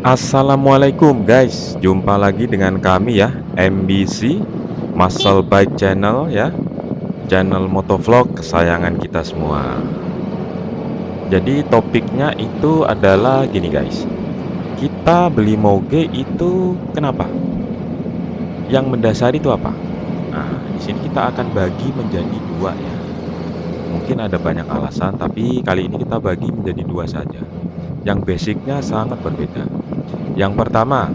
Assalamualaikum guys, jumpa lagi dengan kami ya, MBC Muscle Bike Channel ya, channel motovlog kesayangan kita semua. Jadi topiknya itu adalah gini guys, kita beli moge itu kenapa? Yang mendasari itu apa? Nah, di sini kita akan bagi menjadi dua ya. Mungkin ada banyak alasan, tapi kali ini kita bagi menjadi dua saja. Yang basicnya sangat berbeda. Yang pertama,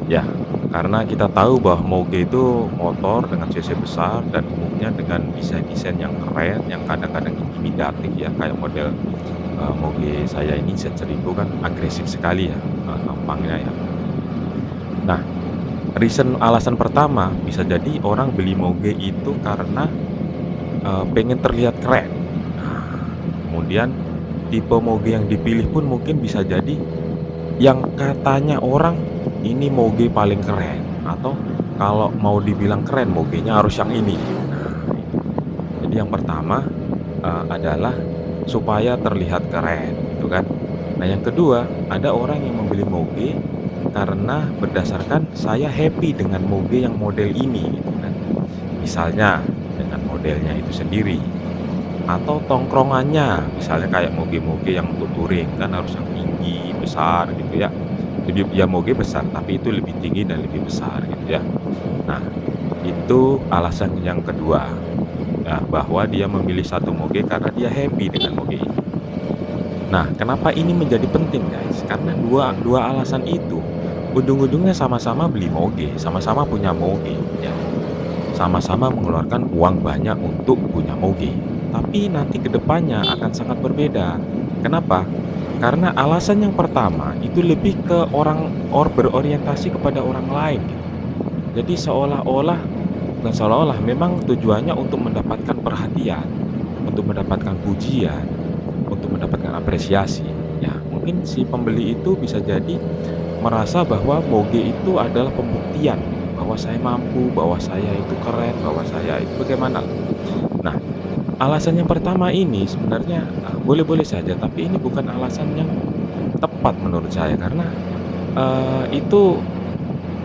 ya, karena kita tahu bahwa moge itu motor dengan cc besar dan umumnya dengan desain-desain yang keren, yang kadang-kadang intimidatif ya, kayak model, moge saya ini Z1000 kan agresif sekali ya, tampangnya ya. Nah, alasan pertama bisa jadi orang beli moge itu karena, pengen terlihat keren. Nah, kemudian tipe moge yang dipilih pun mungkin bisa jadi yang katanya orang, ini moge paling keren, atau kalau mau dibilang keren, mogenya harus yang ini. Nah, itu. Jadi yang pertama, adalah supaya terlihat keren, gitu kan. Nah, yang kedua, ada orang yang membeli moge karena berdasarkan saya happy dengan moge yang model ini, gitu kan. Misalnya dengan modelnya itu sendiri, atau tongkrongannya, misalnya kayak moge-moge yang untuk touring, kan harus yang tinggi, besar gitu ya. Ya moge besar, tapi itu lebih tinggi dan lebih besar gitu ya. Nah, itu alasan yang kedua, ya, bahwa dia memilih satu moge karena dia happy dengan moge ini. Nah, kenapa ini menjadi penting guys? Karena dua dua alasan itu, ujung-ujungnya sama-sama beli moge, sama-sama punya moge, ya. Sama-sama mengeluarkan uang banyak untuk punya moge. Tapi nanti ke depannya akan sangat berbeda. Kenapa? Karena alasan yang pertama itu lebih ke berorientasi kepada orang lain gitu. Jadi seolah-olah, bukan seolah-olah, memang tujuannya untuk mendapatkan perhatian, untuk mendapatkan pujian, untuk mendapatkan apresiasi. Ya, mungkin si pembeli itu bisa jadi merasa bahwa moge itu adalah pembuktian gitu, bahwa saya mampu, bahwa saya itu keren, bahwa saya itu bagaimana. Nah, alasan yang pertama ini sebenarnya, boleh-boleh saja, tapi ini bukan alasan yang tepat menurut saya karena, itu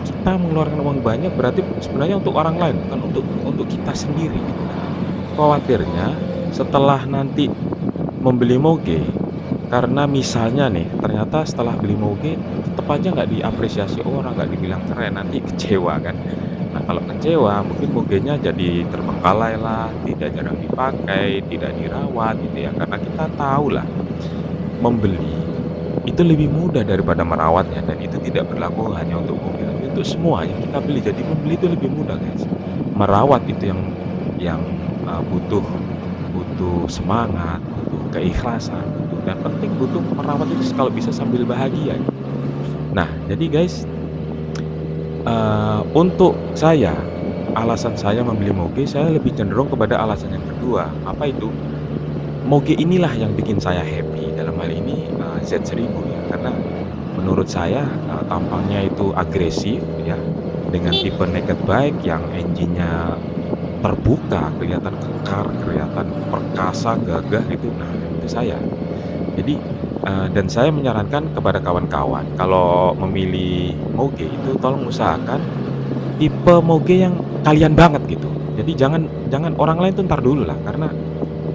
kita mengeluarkan uang banyak berarti sebenarnya untuk orang lain, bukan untuk kita sendiri gitu kan. Khawatirnya setelah nanti membeli moge, karena misalnya nih, ternyata setelah beli moge tetep aja nggak diapresiasi orang, nggak dibilang keren, nanti kecewa kan. Nah, kalau kecewa mungkin mogenya jadi terbengkalai lah, tidak jarang dipakai, tidak dirawat gitu ya. Karena kita tahu lah, membeli itu lebih mudah daripada merawatnya dan itu tidak berlaku hanya untuk mobil, tapi untuk semua yang kita beli. Jadi membeli itu lebih mudah, guys. Merawat itu yang butuh butuh semangat, butuh keikhlasan, dan penting butuh merawat itu kalau bisa sambil bahagia. Nah, jadi guys, untuk saya, alasan saya membeli moge, saya lebih cenderung kepada alasan yang kedua. Apa itu? Moge inilah yang bikin saya happy, dalam hal ini, Z1000 ya, karena menurut saya, tampangnya itu agresif ya, dengan tipe naked bike yang engine-nya terbuka, kelihatan kekar, kelihatan perkasa, gagah gitu. Nah, itu saya. Jadi, dan saya menyarankan kepada kawan-kawan kalau memilih moge itu tolong usahakan tipe moge yang kalian banget gitu. Jadi jangan jangan orang lain tuh entar dulu lah, karena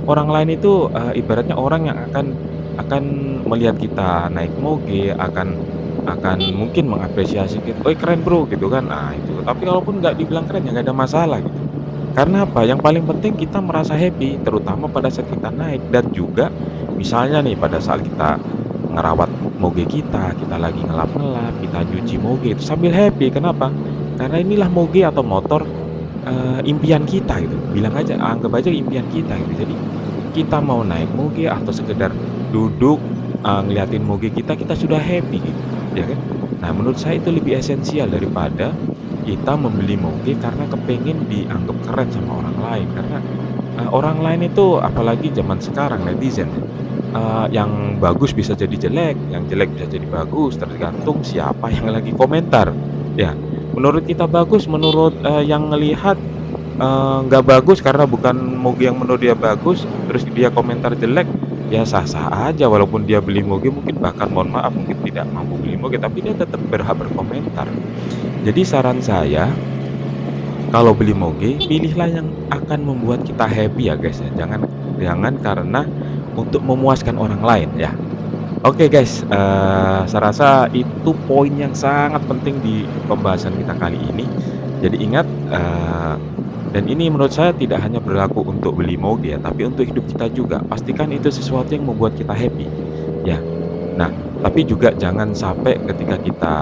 orang lain itu, ibaratnya orang yang akan melihat kita naik moge, akan mungkin mengapresiasi kita, "Woi keren Bro," gitu kan. Nah itu, tapi kalaupun nggak dibilang keren ya nggak ada masalah gitu. Karena apa? Yang paling penting kita merasa happy, terutama pada saat kita naik dan juga misalnya nih pada saat kita ngerawat moge kita lagi ngelap-ngelap, kita nyuci moge itu sambil happy. Kenapa? Karena inilah moge atau motor, impian kita gitu. Bilang aja, anggap aja impian kita gitu. Jadi kita mau naik moge atau sekedar duduk, ngeliatin moge kita sudah happy gitu, ya kan? Nah, menurut saya itu lebih esensial daripada kita membeli moge karena kepengen dianggap keren sama orang lain. Karena, orang lain itu apalagi zaman sekarang netizen ya, yang bagus bisa jadi jelek, yang jelek bisa jadi bagus, tergantung siapa yang lagi komentar. Ya, menurut kita bagus, menurut, yang ngelihat, nggak bagus karena bukan moge yang menurut dia bagus, terus dia komentar jelek, ya sah-sah aja walaupun dia beli moge mungkin bahkan mohon maaf, mungkin tidak mampu beli moge, tapi dia tetap berhak berkomentar. Jadi saran saya, kalau beli moge, pilihlah yang akan membuat kita happy ya guys ya, jangan jangan karena untuk memuaskan orang lain ya. Oke guys, saya rasa itu poin yang sangat penting di pembahasan kita kali ini. Jadi ingat, dan ini menurut saya tidak hanya berlaku untuk beli moge ya, tapi untuk hidup kita juga. Pastikan itu sesuatu yang membuat kita happy, ya. Nah, tapi juga jangan sampai ketika kita,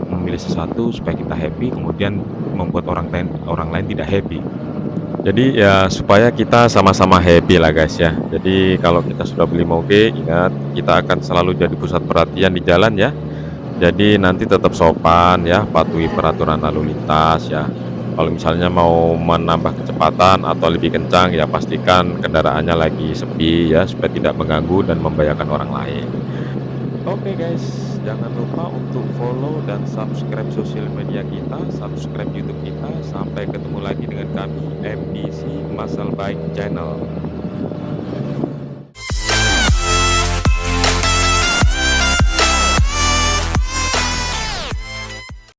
memilih sesuatu supaya kita happy, kemudian membuat orang lain tidak happy. Jadi ya supaya kita sama-sama happy lah guys ya. Jadi kalau kita sudah beli moge, ingat kita akan selalu jadi pusat perhatian di jalan ya. Jadi nanti tetap sopan ya, patuhi peraturan lalu lintas ya. Kalau misalnya mau menambah kecepatan atau lebih kencang ya pastikan kendaraannya lagi sepi ya supaya tidak mengganggu dan membahayakan orang lain. Oke guys, jangan lupa untuk follow dan subscribe sosial media kita, subscribe YouTube kita. Sampai ketemu lagi dengan kami MBC Muscle Bike Channel.